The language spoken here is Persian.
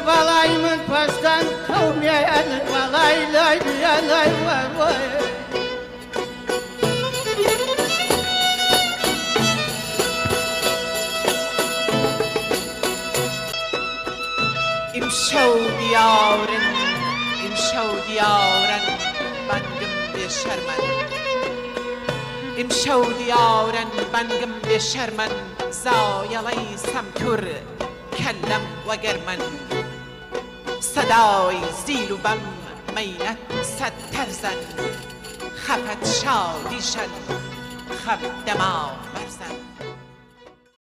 بالای من پشتن قومیه بالای لای بیا لای وای امشو دیارن bangım به شرمن امشو دیارن bangım به شرمن زایلای سمتور کلم و گرمن صدای زیل و بم مینت صد ترزن خفت شادیشن خم دماغ برزن